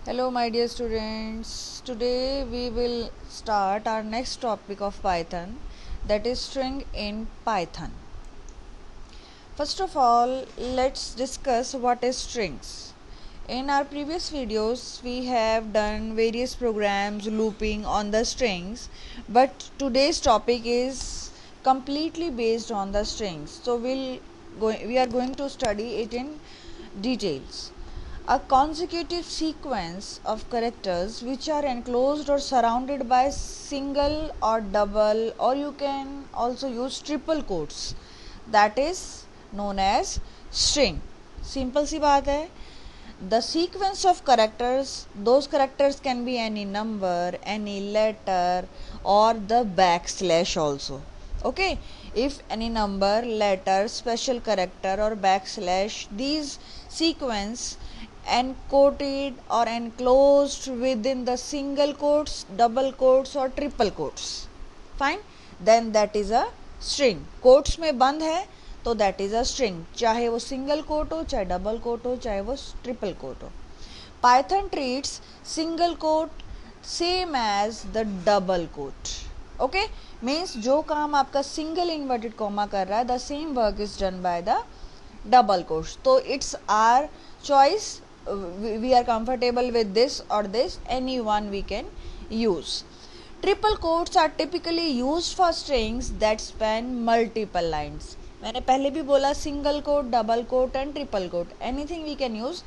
Hello, my dear students. Today we will start our next topic of Python, that is string in Python. First of all, let's discuss what is strings. In our previous videos, we have done various programs looping on the strings, but today's topic is completely based on the strings. So we are going to study it in details. A consecutive sequence of characters which are enclosed or surrounded by single or double, or you can also use triple quotes, that is known as string. Simple सी बात है. The sequence of characters, those characters can be any number, any letter, or the backslash also. Okay, if any number, letter, special character, or backslash, these sequence encoded or enclosed within the single quotes, double quotes, or triple quotes, fine, then that is a string. quotes में बंद है तो that is a string, चाहे वो single quote हो, चाहे double coat हो, चाहे वो ट्रिपल कोट हो. Python treats single quote same as the double quote. Okay, means जो काम आपका सिंगल इन्वर्टेड कॉमा कर रहा है, the same work is done by the double quotes. तो it's our choice, we are comfortable with this or this, any one we can use. Triple quotes are typically used for strings that span multiple lines. मैंने पहले भी बोला single quote, double quote and triple quote, anything we can use,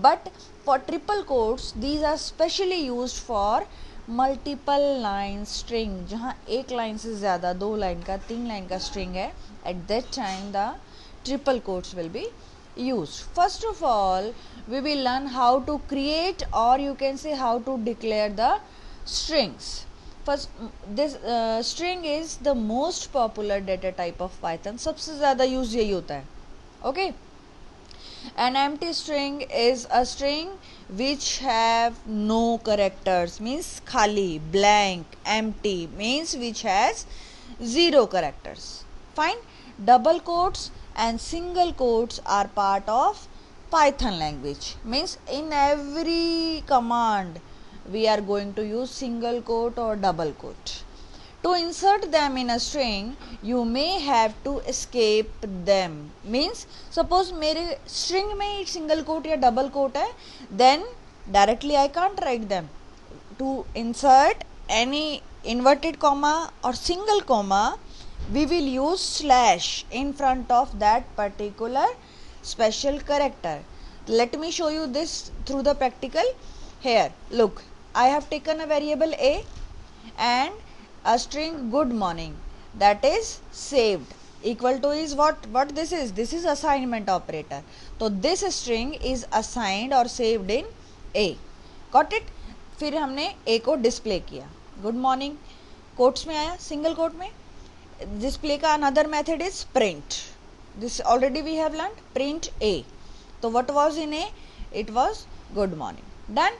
but for triple quotes these are specially used for multiple line string, जहाँ एक line से ज़्यादा, 2 line का, 3 line का स्ट्रिंग है, at that time the triple quotes will be used. First of all, we will learn how to create, or you can say how to declare the strings. First, this string is the most popular data type of Python. सबसे ज़्यादा use यही होता है. Okay, an empty string is a string which have no characters, means खाली, blank, empty, means which has 0 characters. Fine. Double quotes and single quotes are part of Python language, means in every command we are going to use single quote or double quote. To insert them in a string, you may have to escape them, means suppose मेरे string में single quote या double quote है, then directly I can't write them. To insert any inverted comma or single comma, we will use slash in front of that particular special character. Let me show you this through the practical. Here, look, I have taken a variable a and a string good morning, that is saved, equal to is what this is assignment operator. So this string is assigned or saved in a. Got it? फिर हमने a को display किया, good morning quotes में आया, single quote में. Display का another method is print. This already we have learn, print A. तो what was in A? It was good morning. Done.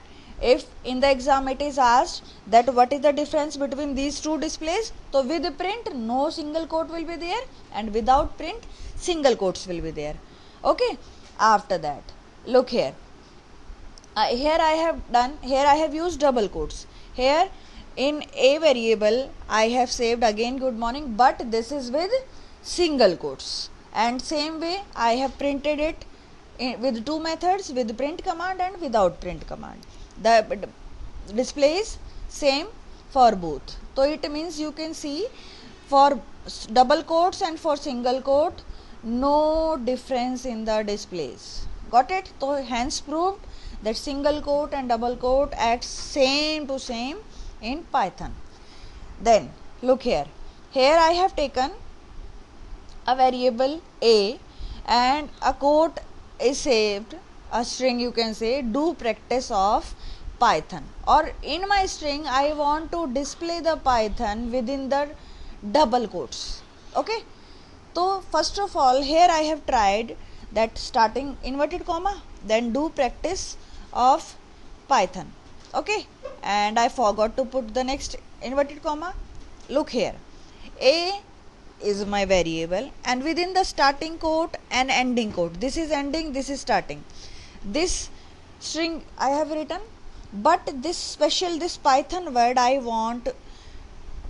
if in the exam it is asked that what is the difference between these two displays, so with print no single quote will be there, and without print single quotes will be there. Okay, after that look here, here I have used double quotes. Here in a variable I have saved again good morning, but this is with single quotes, and same way I have printed it with 2 methods, with print command and without print command. The display is same for both. So it means you can see for double quotes and for single quote no difference in the displays. Got it? So hence proved that single quote and double quote acts same to same in Python. Then look here, here I have taken a variable a and a quote is saved, a string you can say do practice of Python, or in my string I want to display the Python within the double quotes. Okay, so first of all here I have tried that starting inverted comma, then do practice of Python. Okay, and I forgot to put the next inverted comma. Look here, a is my variable, and within the starting quote and ending quote, this is ending, this is starting, this string I have written but this Python word I want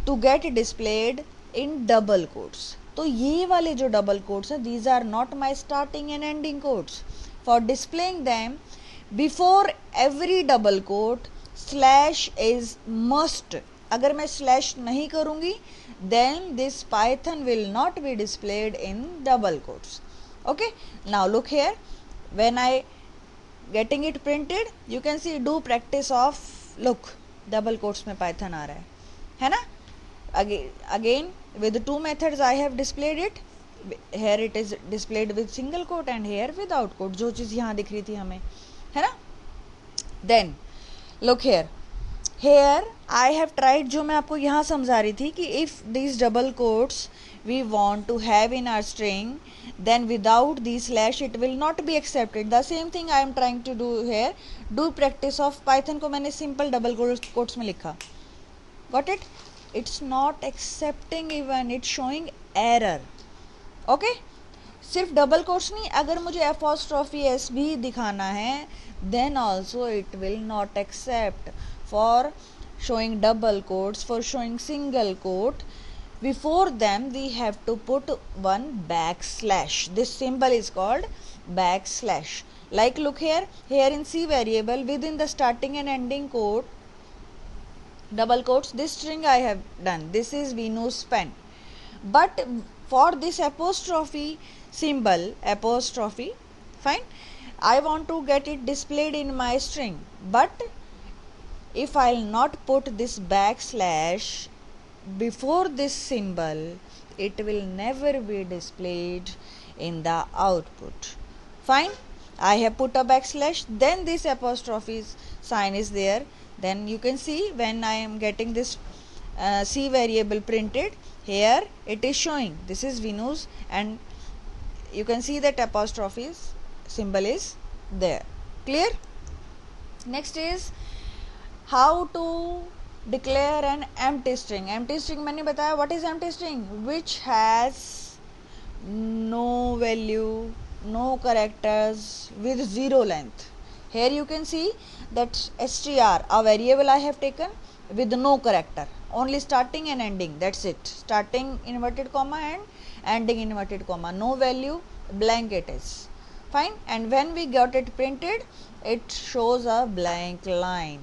to get displayed in double quotes. तो ये वाले जो double quotes हैं, these are not my starting and ending quotes. For displaying them before every double quote slash is must. अगर मैं slash नहीं करूँगी then this Python will not be displayed in double quotes. Okay, now look here, when I getting it printed you can see do practice of, look double quotes में Python आ रहा है ना. Again with two methods I have displayed it. Here it is displayed with single quote and here without quote, जो चीज़ यहाँ दिख रही थी हमें, है ना. Then look here, here I have tried, जो मैं आपको यहाँ समझा रही थी कि if these double quotes we want to have in our string, then without the slash it will not be accepted. The same thing I am trying to do here. Do practice of Python को मैंने simple double quotes में लिखा. Got it? It's not accepting even, it's showing error. Okay? सिर्फ double quotes नहीं, अगर मुझे apostrophe s भी दिखाना है then also it will not accept. For showing double quotes, for showing single quote, before them we have to put one backslash. This symbol is called backslash. Like look here, here in C variable within the starting and ending quote, double quotes, this string I have done, this is Venus pen. But for this apostrophe symbol, apostrophe, fine, I want to get it displayed in my string, but if I'll not put this backslash before this symbol, it will never be displayed in the output. Fine, I have put a backslash, then this apostrophe sign is there. Then you can see when I am getting this C variable printed, here it is showing this is Venus and you can see that apostrophe symbol is there. Clear? Next is how to declare an empty string. Empty string मैंने बताया, what is empty string? Which has no value, no characters, with zero length. Here you can see that str, a variable I have taken with no character, only starting and ending, that's it. Starting inverted comma and ending inverted comma, no value, blank it is. Fine, and when we got it printed, it shows a blank line.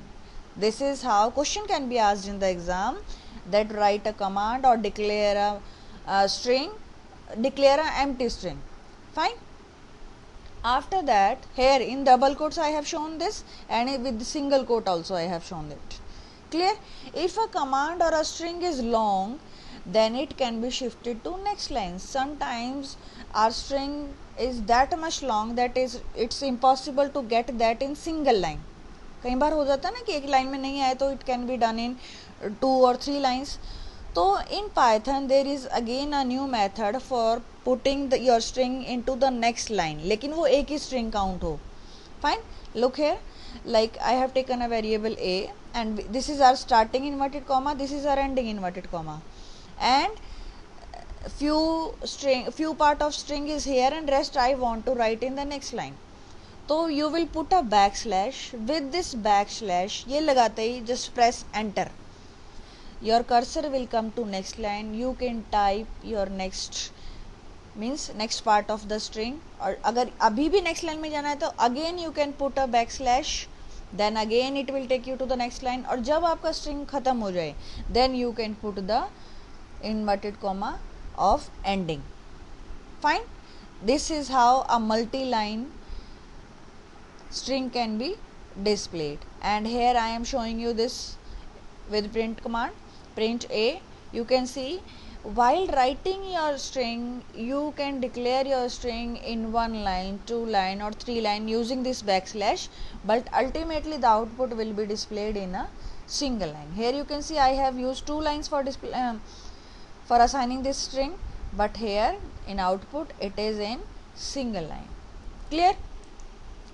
This is how question can be asked in the exam, that write a command or declare a string, declare an empty string. Fine. After that, here in double quotes I have shown this, and with the single quote also I have shown it. Clear? If a command or a string is long, then it can be shifted to next line. Sometimes our string is that much long that it's impossible to get that in single line. कई बार हो जाता है ना कि एक line में नहीं आए तो it can be done in 2 or 3 lines. तो in Python there is again a new method for putting your string into the next line, लेकिन वो एक ही string count हो. Fine, look here, like I have taken a variable a and this is our starting inverted comma, this is our ending inverted comma, and few part of string is here and rest I want to write in the next line. तो you will put a backslash. With this backslash ये लगाते ही just press enter, your cursor will come to next line. You can type your next means next part of the string, और अगर अभी भी next line में जाना है तो again you can put a backslash, then again it will take you to the next line, और जब आपका string ख़त्म हो जाए then you can put the inverted comma of ending. Fine, this is how a multi-line string can be displayed. And here I am showing you this with print command, print a. You can see while writing your string you can declare your string in 1 line, 2 line or 3 line using this backslash, but ultimately the output will be displayed in a single line. Here you can see I have used 2 lines for display for assigning this string, but here in output it is in single line. Clear?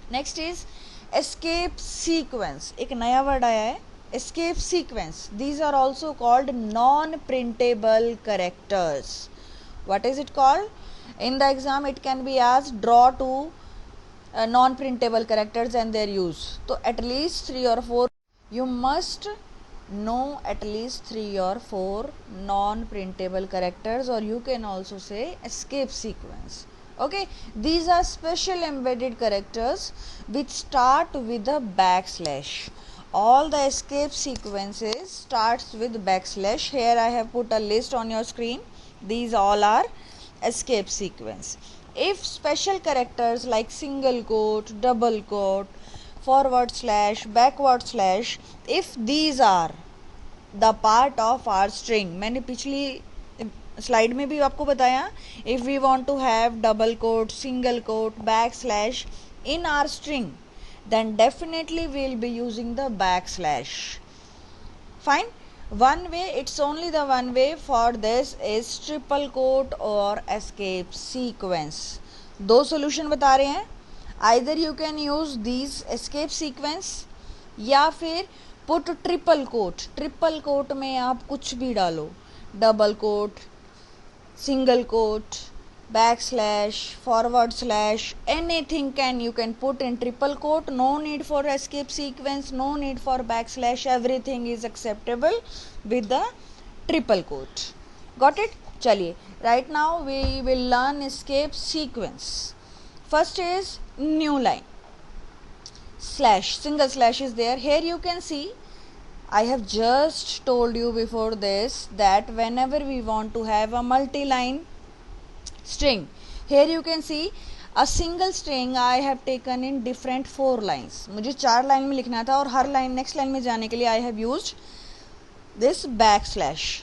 Next is escape sequence. एक नया word आया है, escape sequence. These are also called non-printable characters. What is it called? In the exam it can be asked, draw two non-printable characters and their use. तो at least 3 or 4 you must know at least 3 or 4 non-printable characters, or you can also say escape sequence. Okay, these are special embedded characters which start with a backslash. All the escape sequences starts with backslash. Here I have put a list on your screen. These all are escape sequence. If special characters like single quote, double quote, forward slash, backward slash, if these are the part of our string, मैंने पिछली slide में भी आपको बताया, if we want to have double quote, single quote, backslash in our string, then definitely we will be using the backslash. Fine. One way, it's only the one way for this is triple quote or escape sequence. दो solution बता रहे हैं. Either you can use these escape sequence या फिर put triple quote. Triple quote में आप कुछ भी डालो, double quote, single quote, backslash, forward slash, anything you can put in triple quote. No need for escape sequence, no need for backslash, everything is acceptable with the triple quote. Got it? चलिए, right now we will learn escape sequence. First is new line, slash, single slash is there. Here you can see, I have just told you before this that whenever we want to have a multi-line string, here you can see a single string I have taken in different 4 lines. मुझे 4 line में लिखना था और हर line next line में जाने के लिए I have used this backslash.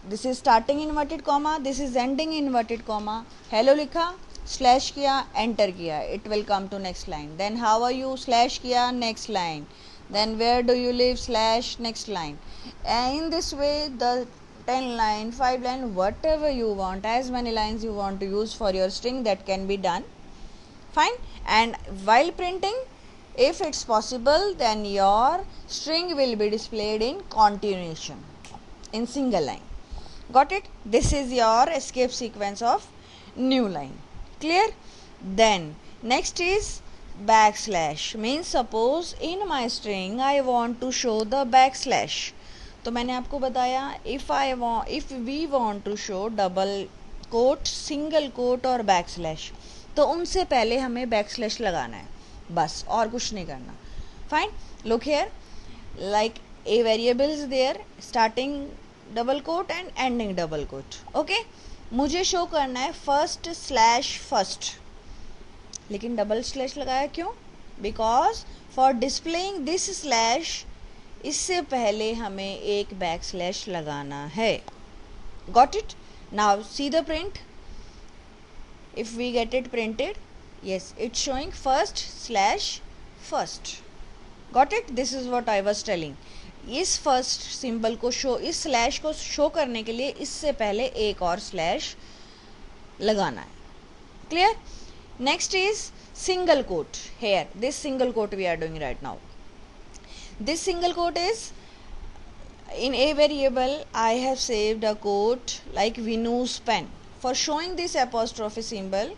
This is starting inverted comma, this is ending inverted comma. Hello लिखा, स्लैश किया, एंटर किया, it will come to next line. Then how are you, slash किया, next line. Then where do you live, slash, next line. And in this way the 10 line, 5 line, whatever you want, as many lines you want to use for your string, that can be done. Fine. And while printing, if it's possible, then your string will be displayed in continuation, in single line. Got it? This is your escape sequence of new line. Clear? Then next is backslash. Means suppose in my string I want to show the backslash. तो मैंने आपको बताया, if we want to show double quote, single quote और backslash, तो उनसे पहले हमें backslash लगाना है, बस और कुछ नहीं करना. Fine. Look here, like a variable is there, starting double quote and ending double quote. Okay, मुझे शो करना है फर्स्ट स्लैश फर्स्ट, लेकिन डबल स्लैश लगाया क्यों? Because for displaying this slash, इससे पहले हमें एक बैक स्लैश लगाना है. Got it? Now see the print. If we get it printed, yes, it's showing first slash first. Got it? This is what I was telling. इस first symbol को show, इस slash को show करने के लिए इससे पहले एक और स्लैश लगाना है. Clear? Next is single quote. Here this single quote we are doing right now. This single quote is in a variable I have saved a quote like Vinu's pen. For showing this apostrophe symbol,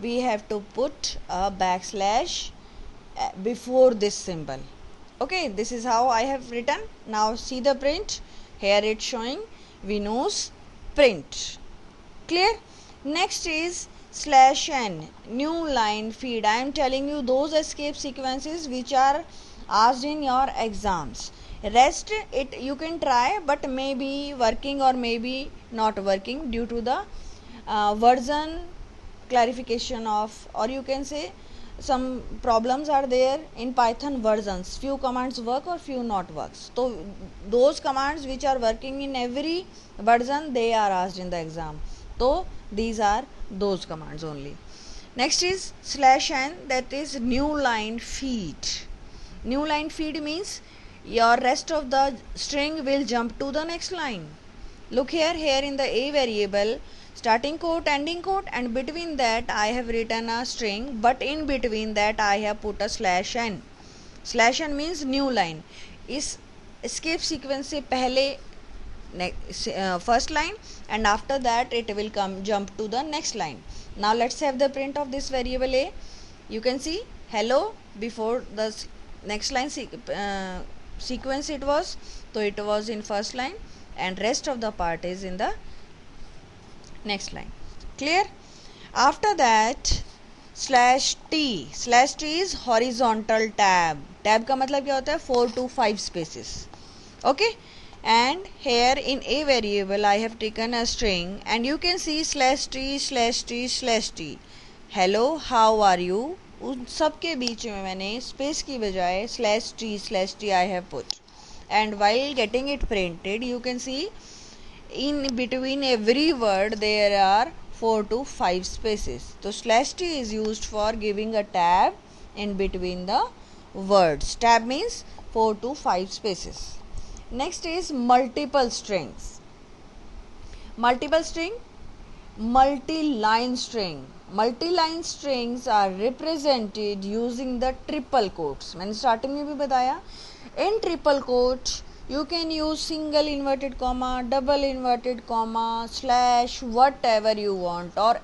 we have to put a backslash before this symbol. Okay, this is how I have written. Now see the print. Here it's showing Vinu's print. Clear? Next is slash n, new line feed. I am telling you those escape sequences which are asked in your exams. Rest it you can try, but maybe working or maybe not working due to the version clarification of, or you can say some problems are there in Python versions. Few commands work or few not works. So those commands which are working in every version, they are asked in the exam. So these are those commands only. Next is slash n, that is new line feed. New line feed means your rest of the string will jump to the next line. Look here, here in the a variable, starting quote, ending quote, and between that I have written a string, but in between that I have put a slash n. Slash n means new line. इस escape sequence से पहले first line, and after that it will come jump to the next line. Now let's have the print of this variable a. You can see hello before the next line sequence it was, so it was in first line and rest of the part is in the next line. Clear? After that slash t is horizontal tab. Tab का मतलब क्या होता है? 4 to 5 spaces. Okay, and here in a variable I have taken a string and you can see slash t slash t slash t. Hello, how are you? उन सब के बीच में मैंने स्पेस की बजाय slash t I have put, and while getting it printed you can see in between every word there are 4 to 5 spaces. So slash t is used for giving a tab in between the words. Tab means 4 to 5 spaces. Next is multiple strings. Multiple string, multi-line string. Multi-line strings are represented using the triple quotes. मैंने starting में भी बताया. In triple quotes you can use single inverted comma, double inverted comma, slash, whatever you want, or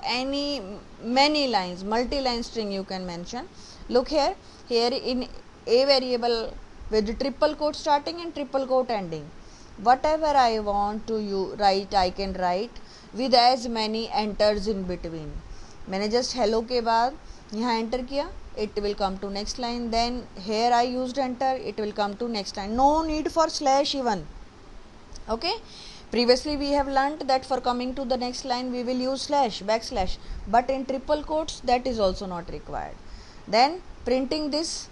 many lines, multi-line string you can mention. Look here in a variable with triple quote starting and triple quote ending, whatever I want to write I can write with as many enters in between. मैंने just hello के बाद यहाँ enter किया, it will come to next line, then here I used enter, it will come to next line. No need for slash even. Okay, previously we have learnt that for coming to the next line we will use slash, backslash, but in triple quotes that is also not required. Then printing this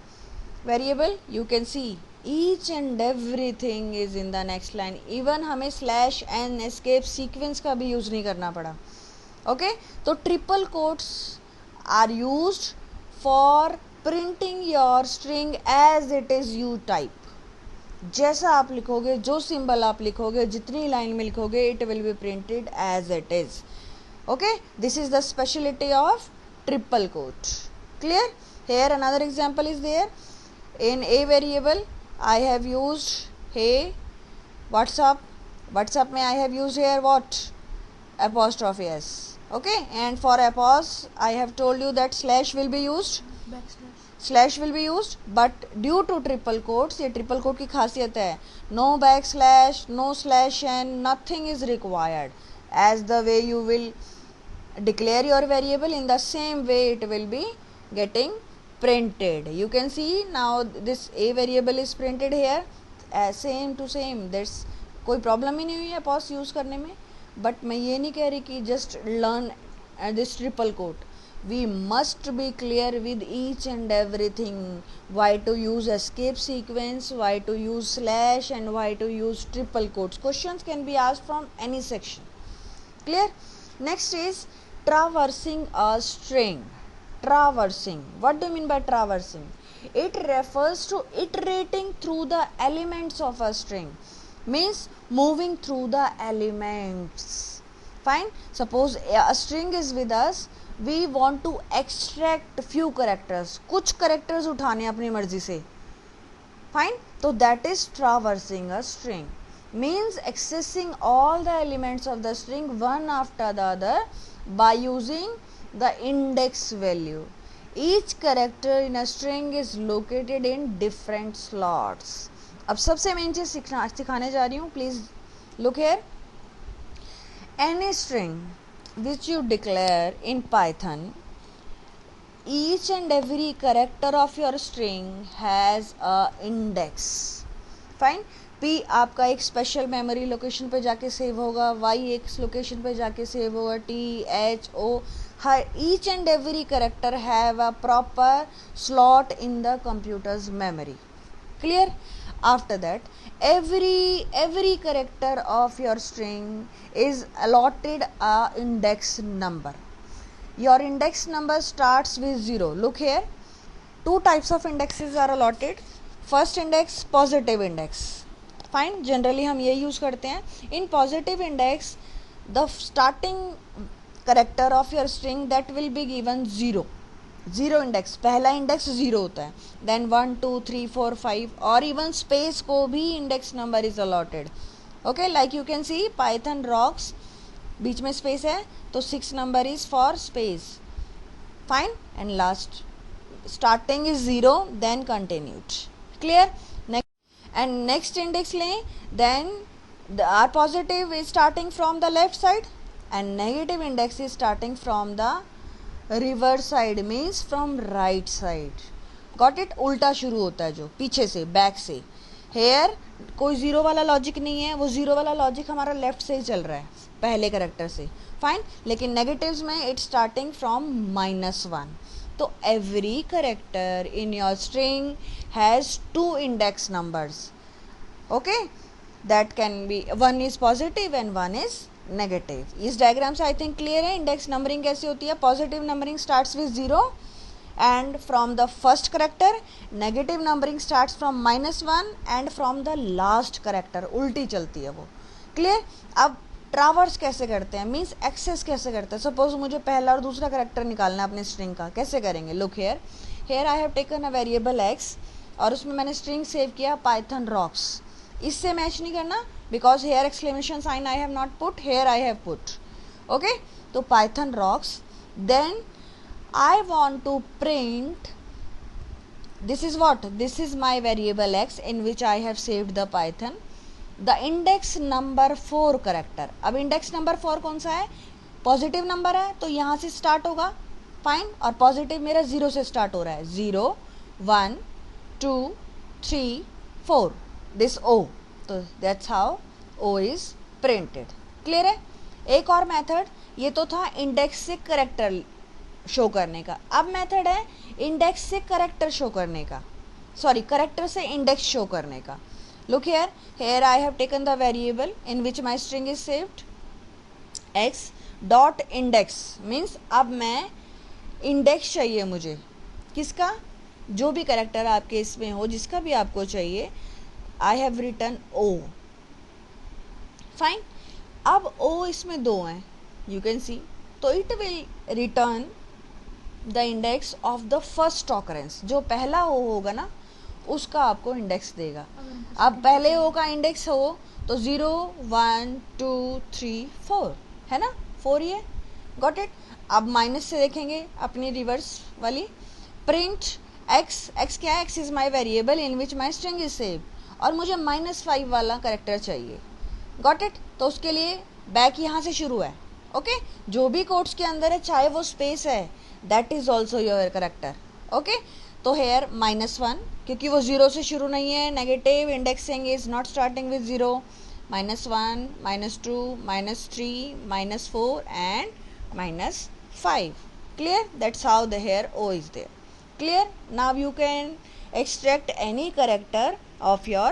variable you can see each and everything is in the next line. Even हमें slash and escape sequence का भी use नहीं करना पड़ा. Okay, तो triple quotes are used for printing your string as it is you type. जैसा आप लिखोगे, जो सिंबल आप लिखोगे, जितनी लाइन में लिखोगे, it will be printed as it is. Okay, this is the speciality of triple quote. Clear? Here another example is there. In a variable I have used hey WhatsApp. WhatsApp में I have used here what? Apostrophe s. Okay, and for apos I have told you that slash will be used, slash will be used, but due to triple quotes, ये triple quote की खासियत है, no backslash, no slash and nothing is required. As the way you will declare your variable, in the same way it will be getting printed. You can see now this a variable is printed here, same to same. There's कोई problem ही नहीं हुई है apos use करने में. But मैं ये नहीं कह रही कि just learn this triple quote. We must be clear with each and everything. Why to use escape sequence, why to use slash, and why to use triple quotes. Questions can be asked from any section. Clear? Next is traversing a string. Traversing. What do you mean by traversing? It refers to iterating through the elements of a string. Means moving through the elements. Fine. Suppose a string is with us, we want to extract few characters. कुछ characters उठाने अपनी मर्जी से. Fine. So that is traversing a string. Means accessing all the elements of the string one after the other by using the index value. Each character in a string is located in different slots. अब सबसे main चीज सिखाने जा रही हूँ. Please look here. Any string which you declare in Python, each and every character of your string has a index. Fine. P आपका एक special memory location पे जाके सेव होगा, Y एक लोकेशन पे जाके सेव होगा, T, H, O. Each and every character have a proper slot in the computer's memory. Clear? After that, every character of your string is allotted a index number. Your index number starts with 0. Look here. Two types of indexes are allotted. First index, positive index. Fine. Generally हम ये use करते हैं. In positive index, the starting character of your string that will be given 0. Zero index, पहला index zero होता है. Then 1 2 3 4 5 और even space को भी index number is allotted. Okay, like you can see Python rocks बीच में space है तो 6 number is for space, fine. And last starting is 0 then continued. Clear. And next index लें, then our positive is starting from the left side and negative index is starting from the reverse side, means from right side. Got it. उल्टा शुरू होता है जो पीछे से, back से. Hair कोई जीरो वाला लॉजिक नहीं है, वो जीरो वाला लॉजिक हमारा लेफ्ट से ही चल रहा है पहले करेक्टर से, फाइन. लेकिन नेगेटिव्स में इट स्टार्टिंग फ्रॉम -1. तो every character in your string has 2 index numbers. Okay, that can be, one is positive and one is negative. इस डायग्राम से आई थिंक क्लियर है इंडेक्स नंबरिंग कैसी होती है. Positive numbering starts with 0 and from the first character, negative numbering starts from -1 and from the last character. उल्टी चलती है वो. क्लियर. अब ट्रावर्स कैसे करते हैं, मीन्स एक्सेस कैसे करते हैं. सपोज मुझे पहला और दूसरा करेक्टर निकालना है अपने स्ट्रिंग का, कैसे करेंगे. Look here, here I have taken a variable x और उसमें मैंने स्ट्रिंग सेव किया पाइथन रॉक्स. इससे मैच नहीं करना because here exclamation sign I have not put, here I have put. Okay, तो Python rocks. Then I want to print, this is what, this is my variable x in which I have saved the Python, the index number 4 character. अब index number 4 कौन सा है, positive number है तो यहाँ से start होगा, fine. और पॉजिटिव मेरा 0 से स्टार्ट हो रहा है, 0 1 2 3 4, दिस O. तो that's how O is printed. Clear है. एक और मेथड, ये तो था इंडेक्स से करेक्टर शो करने का. अब मेथड है इंडेक्स से करेक्टर शो करने का, सॉरी करेक्टर से इंडेक्स शो करने का. Look here, here I have taken the variable in which my string is saved x dot index, means अब मैं इंडेक्स चाहिए मुझे किसका, जो भी करेक्टर आपके इसमें हो, जिसका भी आपको चाहिए. I have return O, fine. अब O इसमें 2 हैं, यू कैन सी. तो it will return the index of the first occurrence. जो पहला O होगा ना उसका आपको इंडेक्स देगा. अब पहले O का इंडेक्स हो तो 0 1 2 3 4 है ना, 4 ही है. Got it. अब माइनस से देखेंगे अपनी रिवर्स वाली. प्रिंट x, x क्या है, x is my variable in which my string is save, और मुझे -5 वाला करेक्टर चाहिए. Got it. तो उसके लिए बैक यहाँ से शुरू है. ओके, जो भी कोट्स के अंदर है चाहे वो स्पेस है, that is also your character. Okay, तो हेयर -1 क्योंकि वो 0 से शुरू नहीं है, negative indexing is not starting with 0, -1 -2 -3 -4 and -5. Clear. That's how the here O is there. Clear. Now you can extract any character of your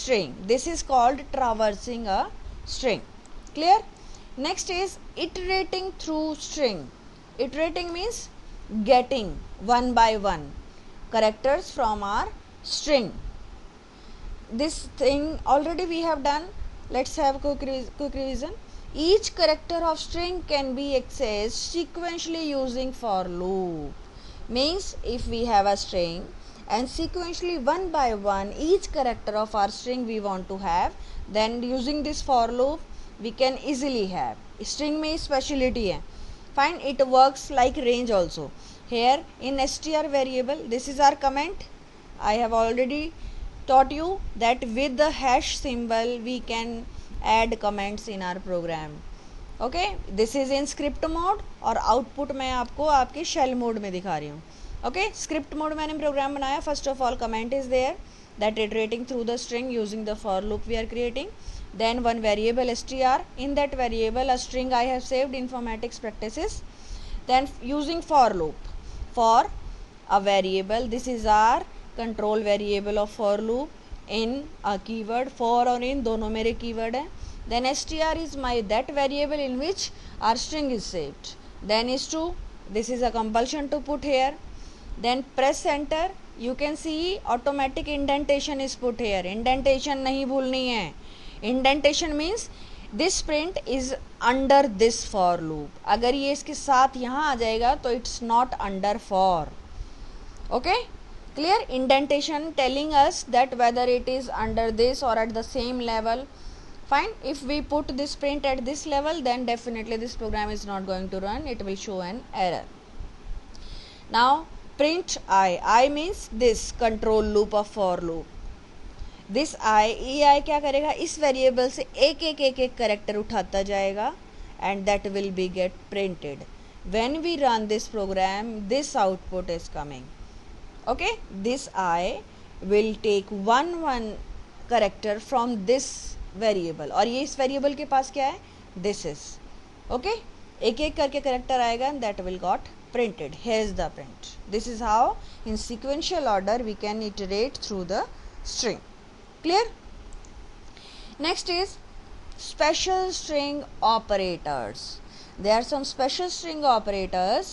string. This is called traversing a string. Clear. Next is iterating through string. Iterating means getting one by one characters from our string. This thing already we have done. Let's have quick revision. Each character of string can be accessed sequentially using for loop. Means if we have a string and sequentially one by one each character of our string we want to have, then using this for loop we can easily have. String में speciality है, fine. It works like range also. Here in str variable, this is our comment. I have already taught you that with the hash symbol we can add comments in our program. Okay, this is in script mode और output मैं आपको आपके shell mode में दिखा रही हूँ. Okay, script mode मैंने programme बनाया. First of all comment is there that iterating through the string using the for loop we are creating. Then one variable str, in that variable a string I have saved informatics practices. Then using for loop for a variable, this is our control variable of for loop. In a keyword, for और in दोनों मेरे keyword हैं. Then str is my that variable in which our string is saved. Then is true, this is a compulsion to put here. Then press enter, you can see automatic indentation is put here. Indentation नहीं भूलनी है. Indentation means this print is under this for loop. अगर ये इसके साथ यहाँ आ जाएगा तो it's not under for. Okay, clear. Indentation telling us that whether it is under this or at the same level. Fine, if we put this print at this level, then definitely this program is not going to run, it will show an error. Now print I means this control loop of for loop. This I क्या करेगा, इस variable से एक एक एक एक character उठाता जाएगा and that will be get printed. When we run this program this output is coming. Okay, this I will take one character from this variable और ये इस वेरिएबल के पास क्या है, दिस इज. ओके, एक एक करके करेक्टर आएगा and that will got printed. Here is the print. This is how in sequential order we can iterate through the string. Clear? Next is special string operators. There are some special string operators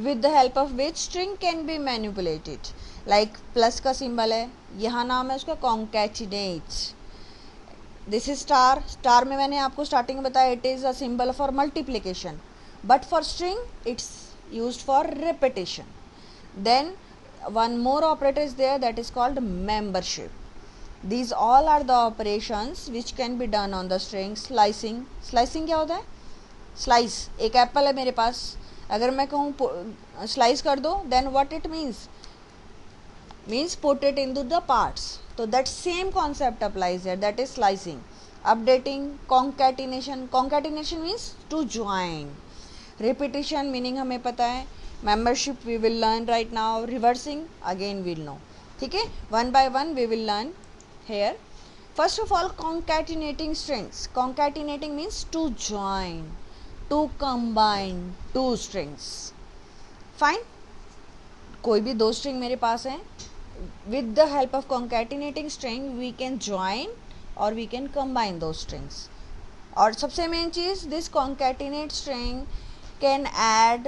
with the help of which string can be manipulated. Like plus का symbol है, यहाँ नाम है उसका concatenate. This is star. Star में मैंने आपको starting में बताया it is a symbol for multiplication. But for string it's used for repetition. Then one more operator is there that is called membership. These all are the operations which can be done on the string. Slicing. Slicing क्या होता है, slice. एक Apple है मेरे पास, अगर मैं कहूँ slice कर दो, then what it means put it into the parts. So that same concept applies here, that is slicing. Updating, concatenation. Concatenation means to join. Repetition meaning हमें पता है. Membership we will learn right now. Reversing again we'll know. ठीक है, one by one we will learn here. First of all, concatenating strings. Concatenating means to join, to combine two strings. Fine. कोई भी दो string मेरे पास है, with the help of concatenating string we can join or we can combine those strings. और सबसे main चीज, this concatenate string can add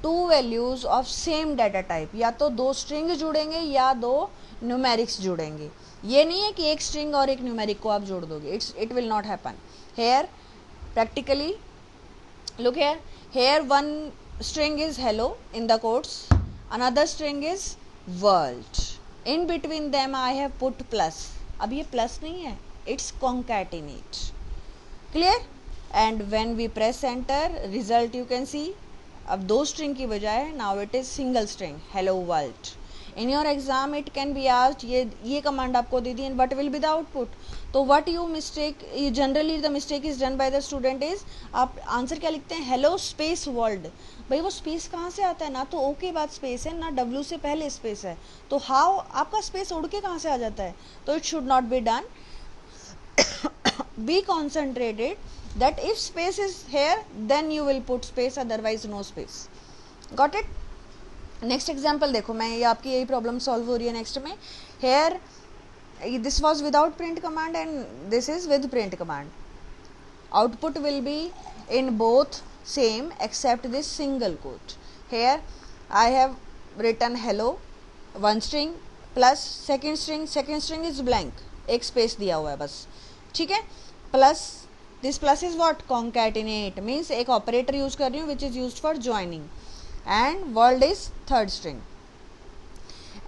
two values of same data type. या तो दो string जुड़ेंगे या दो numerics जुड़ेंगे. ये नहीं है कि एक string और एक numeric को आप जोड़ दोगे. It will not happen. Here practically look here. Here one string is hello in the quotes, another string is world. In between them I have put plus. अब ये plus नहीं है, it's concatenate. Clear? And when we press enter, result you can see, अब दो string की बजाय now it is single string, hello world. In your exam it can be asked, ये command आपको दे दी, what will be the output? तो what you mistake, generally the mistake is done by the student is, आप answer क्या लिखते हैं, hello space world. भाई वो space कहाँ से आता है, ना तो ओ के बाद स्पेस है ना W से पहले स्पेस है, तो हाउ आपका स्पेस उड़ के कहाँ से आ जाता है. तो it should not be done. Be concentrated that if space is here then you will put space, otherwise no space. Got it? Next example देखो, मैं ये आपकी यही problem solve हो रही है next में. Here this was without print command and this is with print command. Output will be in both same except this single quote. Here I have written hello one string plus second string is blank, एक space दिया हुआ है बस. ठीक है, plus this plus is what, concatenate means एक operator use कर रही हूँ which is used for joining, and world is third string.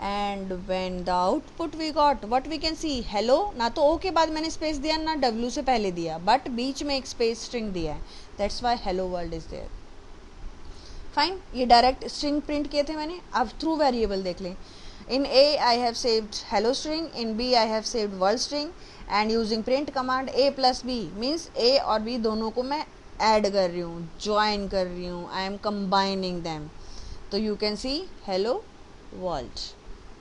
And when the output we got, what we can see, hello, ना तो o के बाद मैंने space दिया ना w से पहले दिया, but बीच में एक space string दिया है, that's why hello world is there. Fine, ये direct string print किए थे मैंने. अब through variable देख लें. In A I have saved hello string, in B I have saved world string, and using print command a plus b means a और b दोनों को मैं add कर रही हूँ, join कर रही हूँ, I am combining them. तो you can see hello world.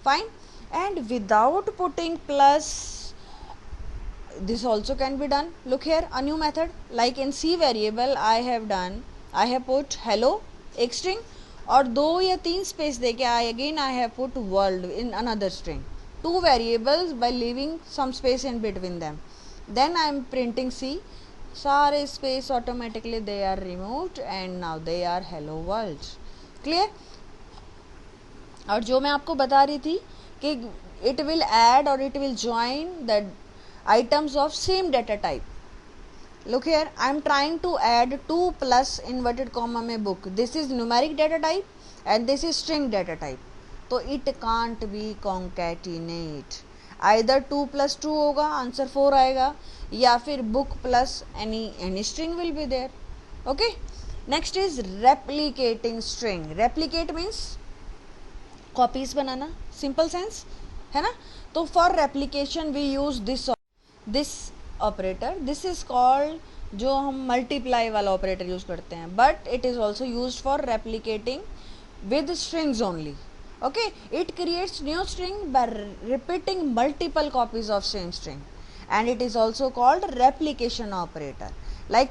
Fine. And without putting plus, this also can be done. Look here, a new method, like in C variable I have put hello एक string और दो या तीन space देके I have put world in another string. Two variables by leaving some space in between them. Then I am printing C. सारे space automatically they are removed and now they are hello world. Clear? और जो मैं आपको बता रही थी कि it will add or it will join the items of same data type. Look here, I am trying to add 2 plus inverted comma में book. This is numeric data type and this is string data type. तो it can't be concatenate. Either 2 plus 2 होगा, answer 4 आएगा, या फिर book plus any string will be there. Okay, next is replicating string. Replicate means copies banana, simple sense है ना. तो for replication we use this operator. This is called, जो हम multiply वाला operator use करते हैं, but it is also used for replicating with strings only. Okay, it creates new string by repeating multiple copies of same string, and it is also called replication operator. Like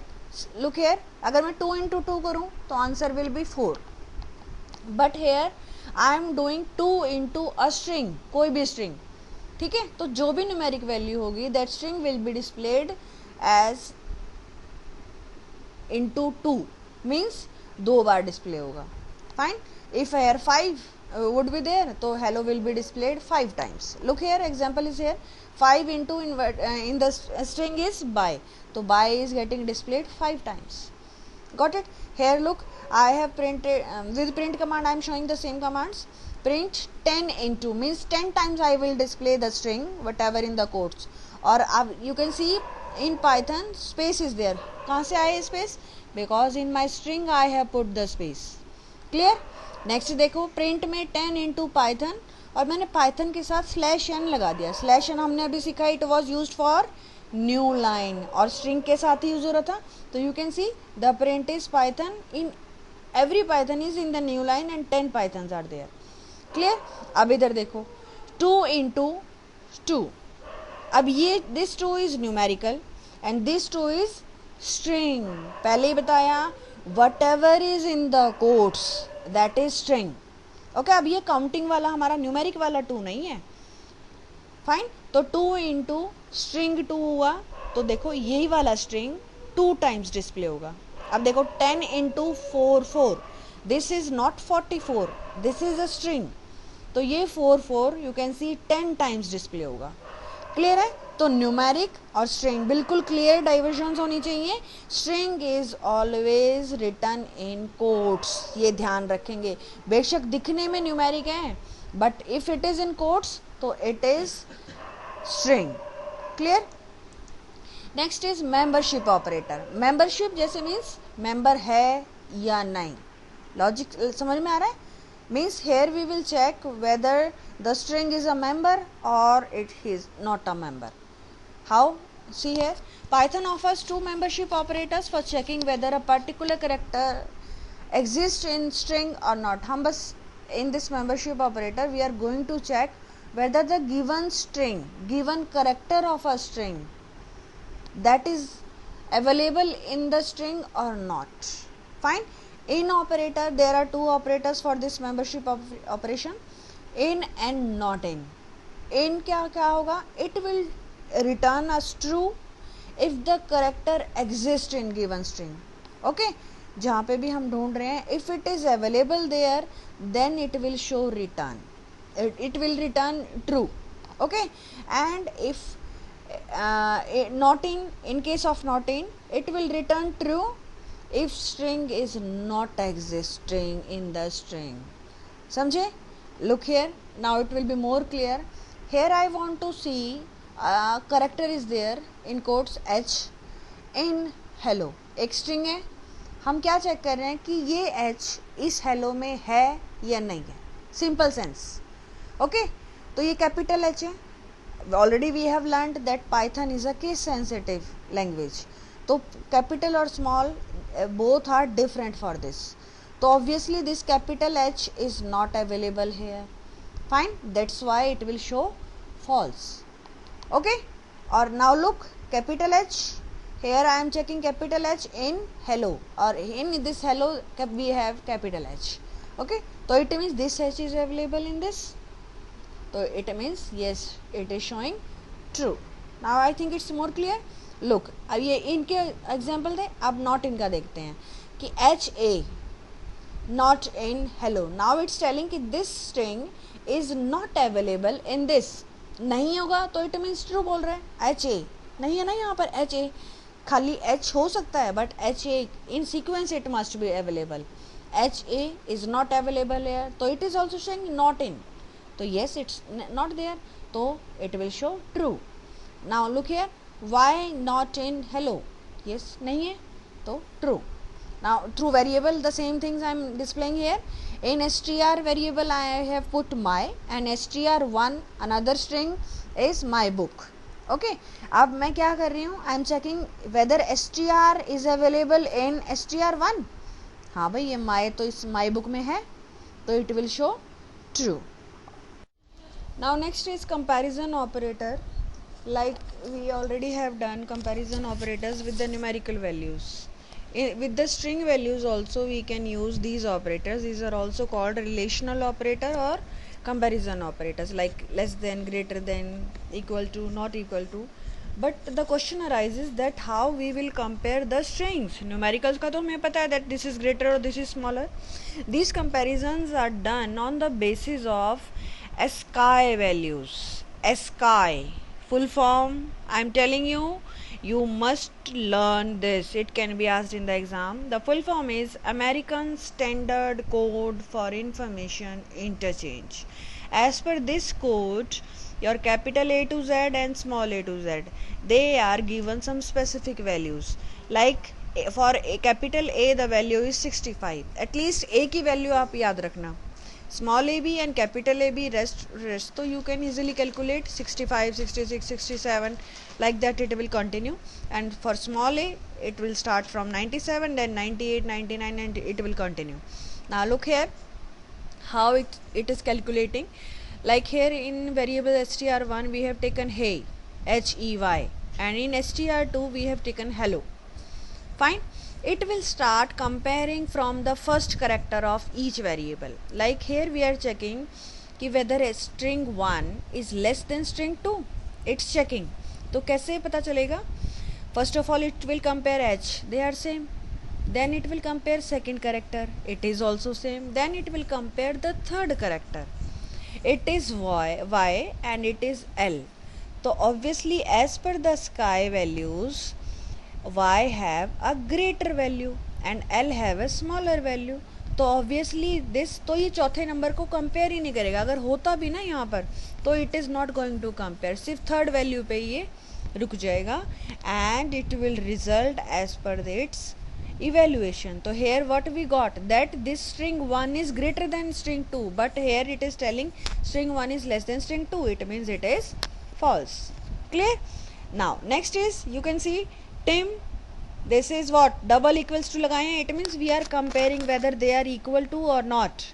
look here, अगर मैं 2 into 2 करूँ तो answer will be 4, but here I am doing 2 into a string, कोई भी string, ठीक है. तो जो भी न्यूमेरिक वैल्यू होगी that string will be displayed as into 2, means 2 bar display होगा. Fine. If here 5 would be there, तो hello will be displayed 5 times. Look here, example is here, 5 into in the string is by, so by is getting displayed 5 times. Got it? Here look, I have printed with print command I am showing the same commands. Print 10 into means 10 times I will display the string whatever in the quotes, or you can see in Python space is there. कहाँ से आया space? Because in my string I have put the space. Clear? Next देखो, print में 10 into Python, और मैंने Python के साथ slash N लगा दिया. स्लैश एन हमने अभी सीखा, it was use for new line, और स्ट्रिंग के साथ ही यूज हो रहा था. तो you can see the print is Python, in every Python is in the new line and 10 Pythons are there. Clear? अब इधर देखो, 2 इंटू 2. अब ये this 2 is numerical and this 2 is string. पहले ही बताया, whatever is in the quotes that is string. Okay, अब ये काउंटिंग वाला हमारा न्यूमेरिक वाला 2 नहीं है. फाइन. तो 2 इंटू स्ट्रिंग 2 हुआ, तो देखो यही वाला स्ट्रिंग 2 टाइम्स डिस्प्ले होगा. अब देखो 10 into 4, this is not 44, this is a string. तो ये 4 you can C 10 times display होगा. क्लियर है? तो न्यूमेरिक और स्ट्रिंग बिल्कुल क्लियर डाइवर्जन्स होनी चाहिए. String is always written in quotes, ये ध्यान रखेंगे. बेशक दिखने में न्यूमेरिक है, but if it is in quotes तो it is string. Clear? Next is membership operator. Membership जैसे मीन्स मेंबर है या नहीं. लॉजिक समझ में आ रहा है? Means here we will check whether the string is a member or it is not a member. How? See here, Python offers 2 membership operators for checking whether a particular character exists in string or not. हम बस in this membership operator we are going to check whether the given string, given character of a string, that is available in the string or not. Fine. In operator there are 2 operators for this membership operation, in and not in. In क्या होगा? It will return as true if the character exists in given string. Okay, जहाँ पे भी हम ढूंढ रहे हैं, if it is available there then it will show return, it will return true. Okay, and if not in case of not in, it will return true if string is not existing in the string. समझे? Look here, now it will be more clear. Here I want to see character is there in quotes h in hello. एक string है, हम क्या check कर रहे हैं कि ये h इस hello में है या नहीं है. Simple sense. Okay, तो ये capital H है. Already we have learned that Python is a case sensitive language. तो capital और small both are different for this. So obviously this capital H is not available here. Fine, that's why it will show false. Okay, or now look, capital H, here I am checking capital H in hello, or in this hello we have capital H. Okay, so it means this H is available in this, so it means yes, it is showing true. Now I think it's more clear. Look, अब ये इनके example थे, अब not इनका देखते हैं कि H A not in hello. Now it's telling कि this string is not available in this. नहीं होगा तो इट मीन्स ट्रू बोल रहा है. एच ए नहीं है ना यहाँ पर, एच ए खाली एच हो सकता है, but H A in sequence it must be available. H A is not available here, तो it is also showing not in. तो येस, इट्स नॉट देयर, तो it will show true. Now look here, why not in hello? Yes, नहीं है तो true. Now through variable the same things I am displaying here. In str variable I have put my, and str1 another string is my book. Okay, अब मैं क्या कर रही हूँ, I am checking whether str is available in str1. हाँ भाई, ये my तो इस my book में है, तो it will show true. Now next is comparison operator. Like we already have done comparison operators with the numerical values. With the string values also we can use these operators. These are also called relational operator or comparison operators, like less than, greater than, equal to, not equal to. But the question arises that how we will compare the strings. Numericals का तो हमें पता है that this is greater or this is smaller. These comparisons are done on the basis of ASCII values. ASCII full form, I am telling you, you must learn this. It can be asked in the exam. The full form is American Standard Code for Information Interchange. As per this code, your capital A to Z and small a to Z, they are given some specific values. Like for a capital A the value is 65. At least A की value आप याद रखना. Small ab and capital AB, rest so you can easily calculate 65, 66, 67, like that it will continue. And for small a it will start from 97, then 98, 99, and it will continue. Now look here how it is calculating. Like here in variable str1 we have taken hey, HEY, and in str2 we have taken hello. Fine. It will start comparing from the first character of each variable. Like here we are checking कि whether string 1 is less than string 2. It's checking. तो कैसे पता चलेगा? First of all it will compare h, they are same. Then it will compare second character, it is also same. Then it will compare the third character, it is y and it is l. So obviously as per the ASCII values, y have a greater value and l have a smaller value. तो obviously this, तो ये चौथे number को compare ही नहीं करेगा. अगर होता भी ना यहाँ पर तो it is not going to compare, सिर्फ थर्ड वैल्यू पे ये रुक जाएगा and it will result as per its evaluation. So here what we got, that this string 1 is greater than string 2, but here it is telling string 1 is less than string 2. It means it is false. Clear? Now next is, you can see Tim, this is what, double equals to लगाए हैं. It means we are comparing whether they are equal to or not.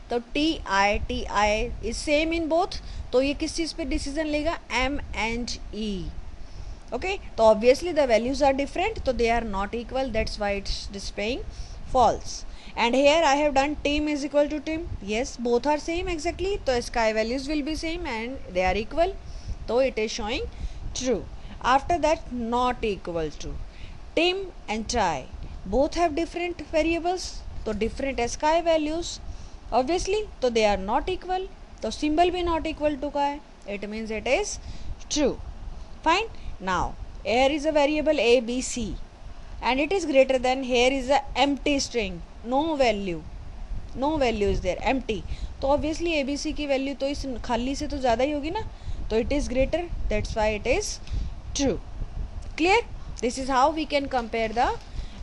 तो TI is same in both. तो ये किस चीज़ पे decision लेगा? M and E. Okay, तो obviously the values are different, so they are not equal. That's why it's displaying false. And here I have done Tim is equal to Tim. Yes, both are same exactly. So ASCII values will be same and they are equal. So it is showing true. After that, not equal to. Tim and Try both have different variables, so different ASCII values. Obviously, so they are not equal. So symbol भी not equal to का है. It means it is true. Fine. Now here is a variable a, b, c, and it is greater than, here is a empty string, no value is there, empty. तो obviously a, b, c की value तो इस खाली से तो ज़्यादा ही होगी ना, तो it is greater, that's why it is true. Clear? This is how we can compare the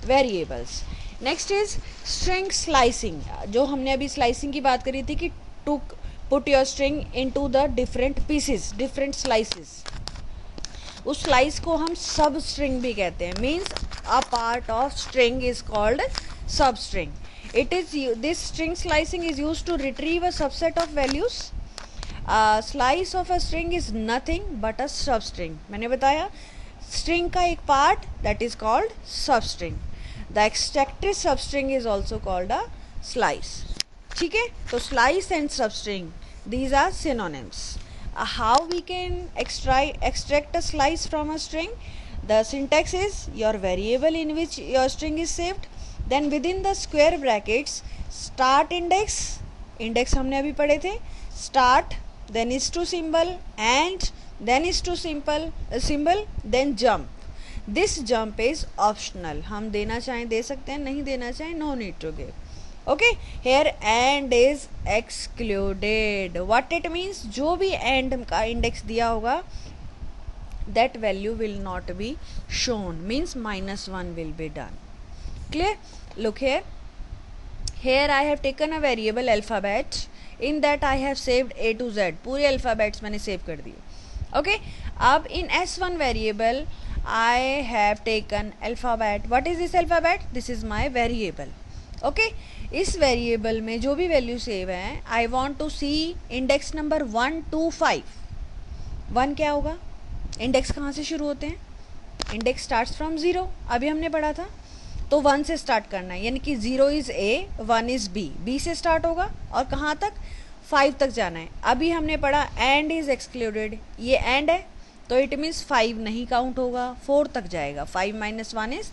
variables. Next is string slicing. जो हमने अभी slicing की बात करी थी कि to put your string into the different pieces, different slices. उस slice को हम sub string भी कहते हैं. Means a part of string is called substring. It is, this string slicing is used to retrieve a subset of values. A slice of a string is nothing but a substring. मैंने बताया string का एक part, that is called substring. The extracted substring is also called a slice. ठीक है, तो slice and substring, these are synonyms. How we can extract a slice from a string? The syntax is, your variable in which your string is saved, then within the square brackets start index हमने अभी पढ़े थे, start, then is to symbol, and then is to symbol, then jump. This jump is optional. हम देना चाहें दे सकते हैं, नहीं देना चाहें no need to give. Okay, here and is excluded. What it means? जो भी and का index दिया होगा that value will not be shown, means -1 will be done. Clear? Look here. Here I have taken a variable alphabet, in that I have saved A to Z. पूरे alphabets मैंने save कर दिए. Okay. अब in S1 variable I have taken alphabet. What is this alphabet? This is my variable. Okay. इस variable में जो भी value save है, I want to see index number 1 to 5. 1 क्या होगा? इंडेक्स कहाँ से शुरू होते हैं? Index starts from 0. अभी हमने पढ़ा था, तो 1 से स्टार्ट करना है, यानी कि 0 is A, 1 is B. B से स्टार्ट होगा और कहाँ तक? 5 तक जाना है. अभी हमने पढ़ा एंड इज़ एक्सक्लूडेड, ये एंड है तो इट मीन्स 5 नहीं काउंट होगा, 4 तक जाएगा. 5 - 1 इज़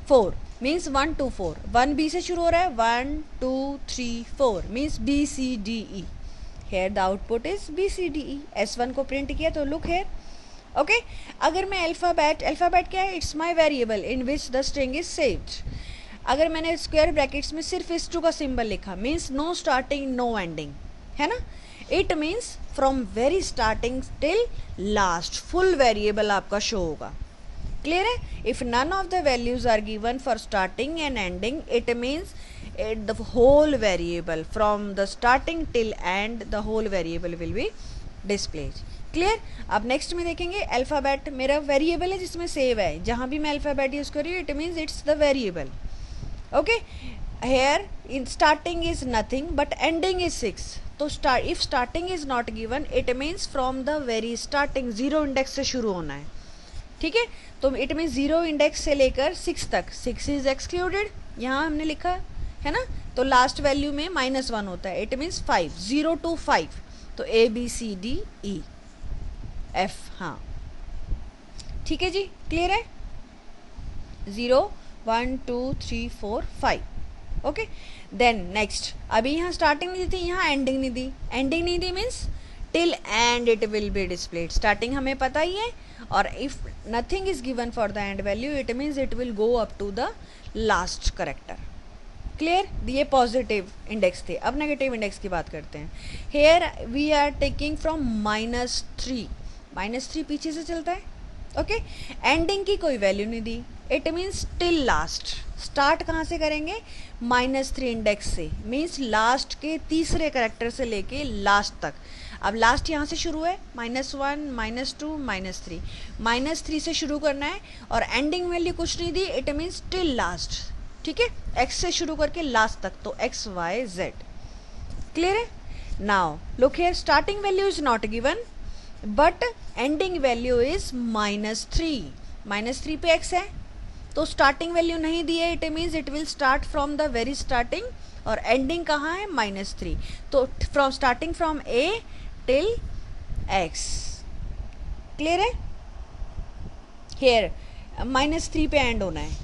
4, मीन्स 1 to 4. 1 बी से शुरू हो रहा है, 1 2 3 4, means B C D E. Here the output is B C D E. S1 को प्रिंट किया तो लुक हेयर. ओके. अगर मैं अल्फ़ाबेट क्या है? It's my variable in which the string is saved. अगर मैंने स्क्वायर ब्रैकेट्स में सिर्फ इस टू का सिंबल लिखा, means no starting no ending, है ना. It means from very starting till last full variable आपका शो होगा. क्लियर है? If none of the values are given for starting and ending, it means the whole variable from the starting till end the whole variable will be displayed. Clear? अब next में देखेंगे alphabet मेरा variable है जिसमें save है. जहाँ भी मैं अल्फ़ाबेट यूज़ कर रही हूँ, it means it's the variable. Okay. Here in starting is nothing but ending is 6. तो if starting is not given, it means from the very starting 0 index से शुरू होना है. ठीक है. तो इट मीन्स 0 इंडेक्स से लेकर 6 तक. 6 इज एक्सक्लूडेड, यहाँ हमने लिखा है ना. तो लास्ट वैल्यू में -1 होता है. It means 5, 0 to 5. तो A B C D E F. हाँ ठीक है जी. क्लियर है? 0 1 2 3 4 5. ओके. देन नेक्स्ट, अभी यहाँ स्टार्टिंग नहीं दी थी, यहाँ एंडिंग नहीं दी. एंडिंग नहीं दी means till end it will be displayed. Starting हमें पता ही है, और if nothing is given for the end value, it means it will go up to the last character. Clear? ये पॉजिटिव इंडेक्स थे. अब नेगेटिव इंडेक्स की बात करते हैं. Here we are taking from -3. -3 पीछे से चलता है. ओके. एंडिंग की कोई वैल्यू नहीं दी. It means till last. Start कहाँ से करेंगे? -3 इंडेक्स से, मीन्स लास्ट के तीसरे करेक्टर से लेके लास्ट तक. अब लास्ट यहाँ से शुरू है, -1 -2 -3. -3 से शुरू करना है और एंडिंग वैल्यू कुछ नहीं दी. It means till last. ठीक है. x से शुरू करके लास्ट तक, तो x y z. क्लियर है? Now look here, starting value is not given but ending value is -3. -3 पे x है तो स्टार्टिंग वैल्यू नहीं दी है. It means it will start from the very starting, और एंडिंग कहाँ है? -3. तो from starting from a till x. Clear है? हेयर -3 पे एंड होना है,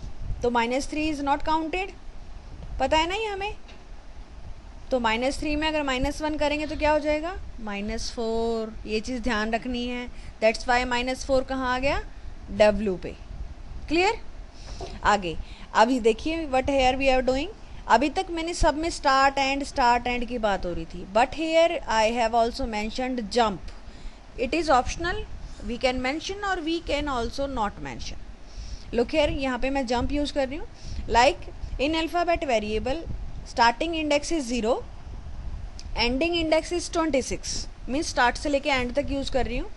तो -3 इज नॉट काउंटेड. पता है ना ये हमें. तो -3 में अगर -1 करेंगे तो क्या हो जाएगा? -4. ये चीज़ ध्यान रखनी है. दैट्स वाई -4 कहाँ आ गया? W पे. क्लियर? आगे अभी देखिए what here we are doing. अभी तक मैंने सब में स्टार्ट एंड की बात हो रही थी, but here I have also mentioned jump. It is optional. We can mention और we can also not mention. Look here, यहाँ पे मैं जंप यूज़ कर रही हूँ. Like in alphabet variable starting index is 0, ending index is 26, means start से लेके and तक यूज़ कर रही हूँ.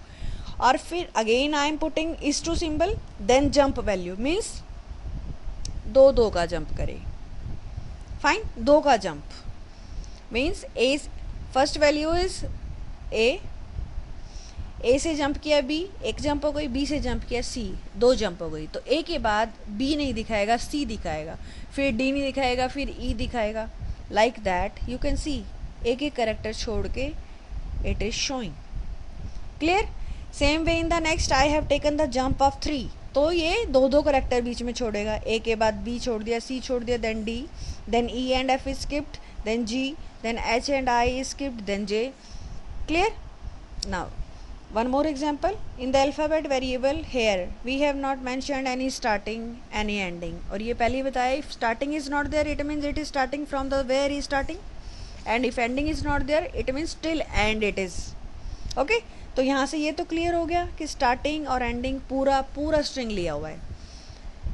और फिर again I am putting is two symbol, then jump value, means 2 का जंप करे. फाइन. 2 का jump means A, first value is A से जंप किया B, 1 जंप हो गई. B से जंप किया C, 2 जंप हो गई. तो A के बाद B नहीं दिखाएगा, C दिखाएगा, फिर D नहीं दिखाएगा, फिर E दिखाएगा. लाइक दैट यू कैन सी एक एक करेक्टर छोड़ के it is showing. Clear? Same way in the next I have taken the jump of 3. तो ये 2 करेक्टर बीच में छोड़ेगा. A के बाद B छोड़ दिया, C छोड़ दिया, then D, then E and F is skipped, then G, then H and I is skipped, then J. Clear? Now one more example. In the alphabet variable here we have not mentioned any starting, any ending. और ये पहले ही बताया, if starting is not there it means it is starting from the very starting, and if ending is not there it means till end it is. Okay. तो यहाँ से ये तो क्लियर हो गया कि स्टार्टिंग और एंडिंग पूरा स्ट्रिंग लिया हुआ है.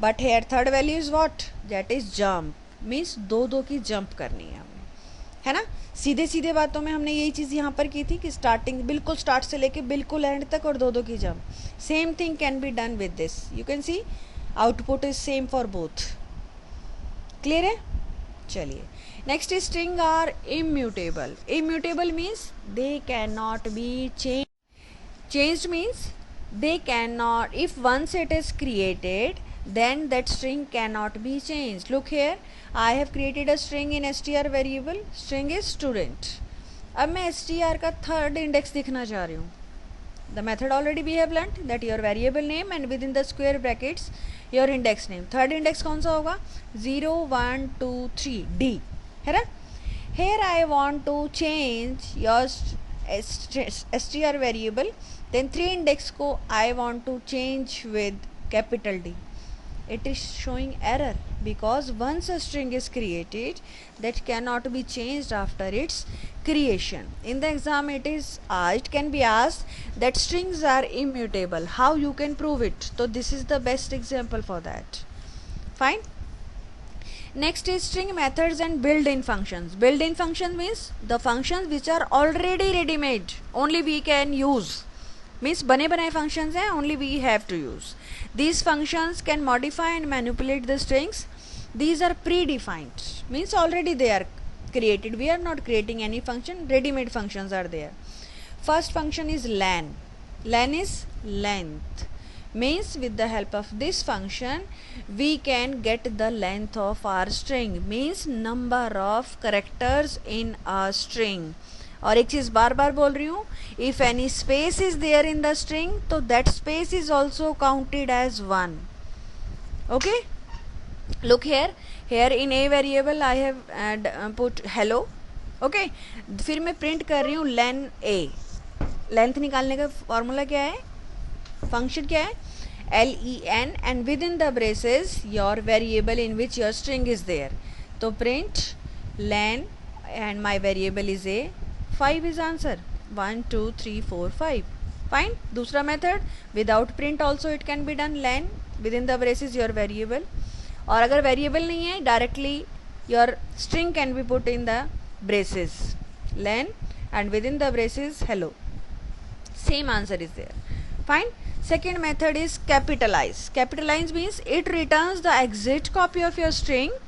But here third value is what, that is jump, means दो की जंप करनी है हमें, है ना. सीधे सीधे बातों में हमने यही चीज़ यहाँ पर की थी कि स्टार्टिंग बिल्कुल स्टार्ट से लेके बिल्कुल एंड तक और दो की jump. Same thing can be done with this. You can see output is same for both. Clear है. चलिए next string are immutable. Immutable means they can not be changed means they cannot, if once it is created then that string cannot be changed. Look here, I have created a string in str variable. String is student. अब मैं str का third index दिखना चाह रही हूँ. The method already we have learnt that your variable name and within the square brackets your index name. Third index कौन सा होगा, 0 1 2 3 D, है ना. Here I want to change your str variable, then 3 index को I want to change with capital D. It is showing error because once a string is created that cannot be changed after its creation. In the exam it can be asked that strings are immutable. How you can prove it? So this is the best example for that. Fine. Next is string methods and built-in functions. Built-in function means the functions which are already ready-made, only we can use. Means बने बनाए functions हैं, only we have to use. These functions can modify and manipulate the strings. These are predefined, means already they are created. We are not creating any function, ready-made functions are there. First function is len. Len is length. Means with the help of this function we can get the length of our string, means number of characters in a string. और एक चीज़ बार बार बोल रही हूँ, if any space is there in the string तो that space is also counted as 1. Okay, look here in a variable I have put hello. Okay, फिर मैं print कर रही हूँ लेन ए. लेंथ निकालने का फॉर्मूला क्या है, फंक्शन क्या है, len, and with in the braces your variable in which your string is there. तो print len and my variable is a. 5 is answer. 1 2 3 4 5. Fine. दूसरा method without print also it can be done. len within the braces your variable. और अगर variable नहीं है directly your string can be put in the braces. len and within the braces hello. Same answer is there. Fine. Second method is capitalize. Capitalize means it returns the exact copy of your string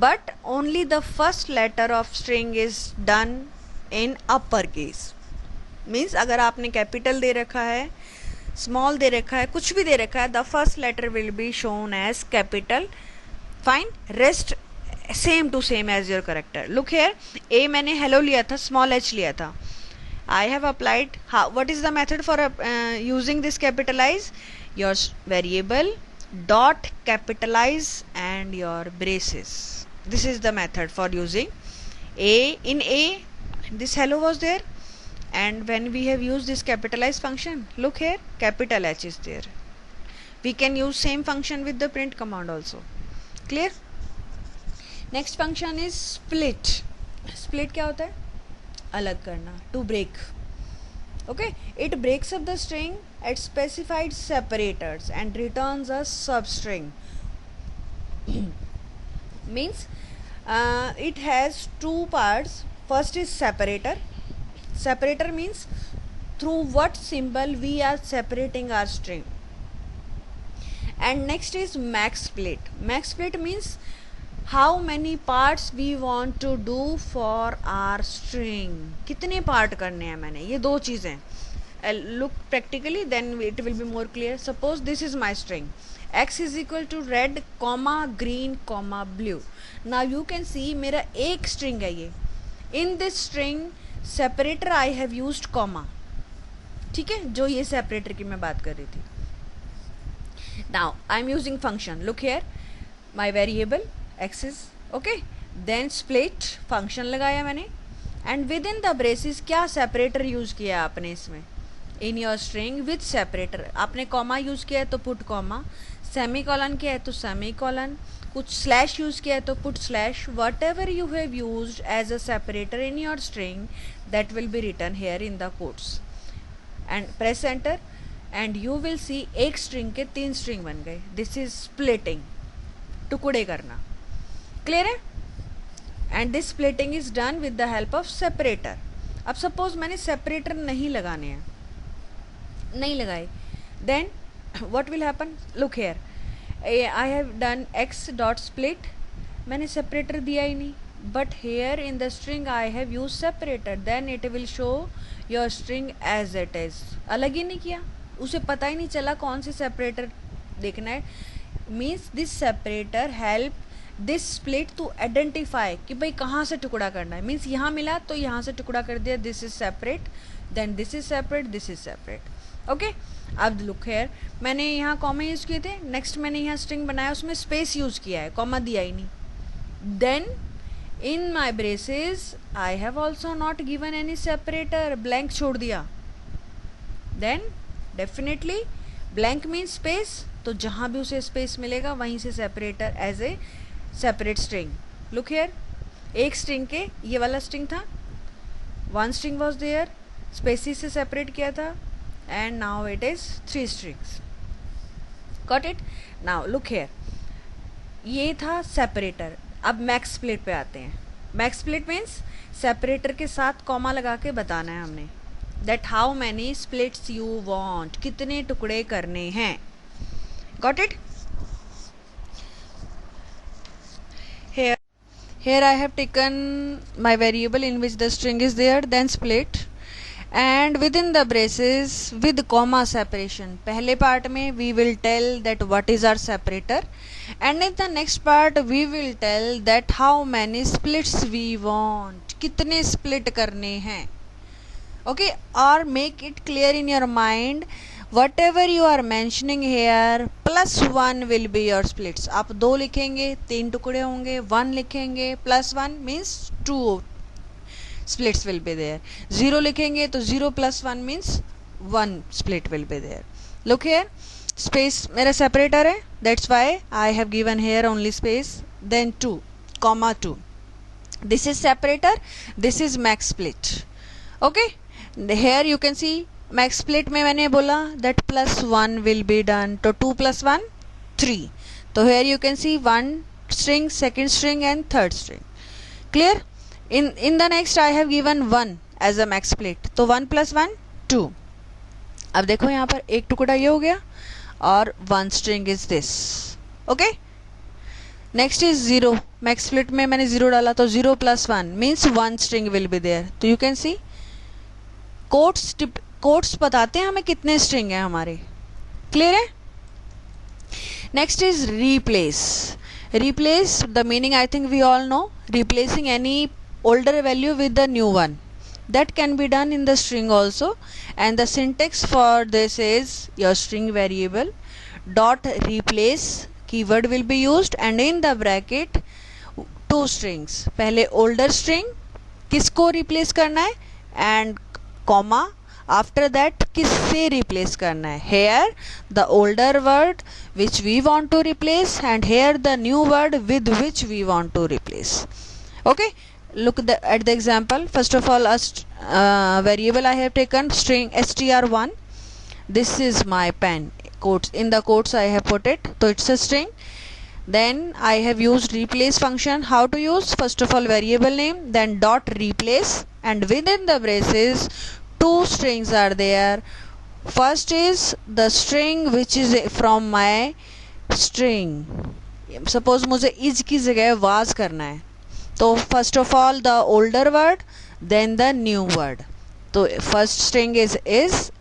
but only the first letter of string is done in upper case. Means अगर आपने capital दे रखा है, small दे रखा है, कुछ भी दे रखा है, the first letter will be shown as capital. Fine. Rest same to same as your character. Look here, a मैंने हेलो लिया था, स्मॉल एच लिया था. I have applied, what is the method for using this capitalize, your variable dot capitalize and your braces. This is the method for using a. In a this hello was there, and when we have used this capitalize function, look here, capital H is there. We can use same function with the print command also. Clear? Next function is split. Split क्या होता है, अलग करना, to break. Okay, it breaks up the string at specified separators and returns a substring. Means it has two parts. First is separator. Separator means through what symbol we are separating our string. And next is max split. Max split means how many parts we want to do for our string. कितने part करने हैं मैंने, ये दो चीज़ें. Look practically, then it will be more clear. Suppose this is my string. X is equal to red, comma green, comma blue. Now you can see मेरा एक string है ये. In this string separator I have used comma. ठीक है, जो ये separator की मैं बात कर रही थी. Now I am using function. Look here, my variable x is okay. Then split function लगाया मैंने, and within the braces क्या separator use किया आपने इसमें, in your string with separator आपने comma use किया है तो put comma, semicolon किया है तो semicolon, कुछ स्लैश यूज किया है तो put slash. Whatever you have used as a separator in your string that will be written here in the quotes. And press enter and you will see एक string के 3 string बन गए. This is splitting, टुकड़े करना. Clear है? And this splitting is done with the help of separator. अब suppose मैंने separator नहीं लगाने हैं, नहीं लगाए, then what will happen? Look here, I have done x dot split. मैंने सेपरेटर दिया ही नहीं, but here in the string I have use separator, then it will show your string as it is. अलग ही नहीं किया, उसे पता ही नहीं चला कौन सी सेपरेटर देखना है. Means this separator help this split to identify कि भाई कहाँ से टुकड़ा करना है. मीन्स यहाँ मिला तो यहाँ से टुकड़ा कर दिया, this is separate, then this is separate, this is separate. Okay, अब लुक हेयर, मैंने यहाँ कॉमा यूज़ किए थे, नेक्स्ट मैंने यहाँ स्ट्रिंग बनाया, उसमें स्पेस यूज़ किया है, कॉमा दिया ही नहीं. Then in my braces I have also not given any separator, blank छोड़ दिया. Then definitely blank means space, तो जहाँ भी उसे स्पेस मिलेगा वहीं से separator as a separate string. Look here, एक स्ट्रिंग के ये वाला स्ट्रिंग था, one string was there, spaces से सेपरेट किया था, and now it is 3 strings. Got it? Now look here, ये था सेपरेटर. अब मैक्स स्प्लिट पे आते हैं. मैक्स स्प्लिट मीन्स सेपरेटर के साथ कॉमा लगा के बताना है हमने, that how many splits you want, कितने टुकड़े करने हैं. Got it? Here I have taken my variable in which the string is there, then split, and within the braces with comma separation. पहले part में we will tell that what is our separator, and in the next part we will tell that how many splits we want, कितने split करने हैं. Okay, or make it clear in your mind, whatever you are mentioning here plus 1 will be your splits. आप 2 लिखेंगे 3 टुकड़े होंगे, 1 लिखेंगे plus 1 means 2 splits will be there. 0 लिखेंगे तो 0 plus 1 means 1 split will be there. Look here, space मेरा separator है, that's why I have given here only space, then 2 comma 2. This is separator, this is max split. Okay, here you can see max split में मैंने बोला that plus 1 will be done, तो 2 plus 1 3. तो here you can see 1 string, second string and third string. Clear? In the next I have given 1 as a max split, तो 1 plus 1 2. अब देखो यहाँ पर एक टुकड़ा ये हो गया और 1 string is this. Okay, next is 0. max split में मैंने 0 डाला तो 0 plus 1 means 1 string will be there. तो you can see कोट्स बताते हैं हमें कितने स्ट्रिंग हैं हमारे. क्लियर है? Next is replace. Replace, the meaning I think we all know, replacing any older value with the new one. That can be done in the string also, and the syntax for this is your string variable dot replace keyword will be used, and in the bracket 2 strings. पहले older string किसको replace करना है and comma, after that किससे replace करना है. Here the older word which we want to replace, and here the new word with which we want to replace. Okay, look at the example. First of all, a variable I have taken string str1. This is my pen. Quotes, in the quotes I have put it, so it's a string. Then I have used replace function. How to use? First of all, variable name, then dot replace, and within the braces 2 strings are there. First is the string which is from my string. Suppose मुझे is की जगह was करना है, तो first of all the older word, then the new word. तो first string is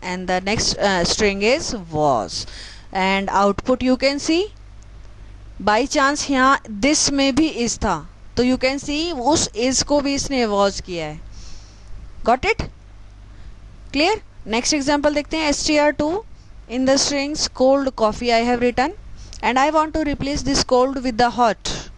and the next string is was, and output you can see. by chance यहाँ this में भी is था, तो you can see उस is को भी इसने was किया है. got it? clear? next example देखते हैं. str2 in the strings cold coffee I have written, and I want to replace this cold with the hot.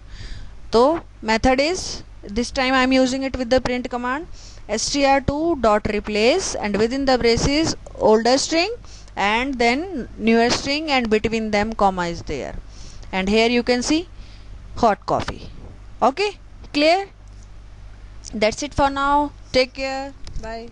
तो method is, this time I am using it with the print command, str2 dot replace, and within the braces older string and then newer string, and between them comma is there, and here you can see hot coffee. Okay, clear? That's it for now. Take care. Bye.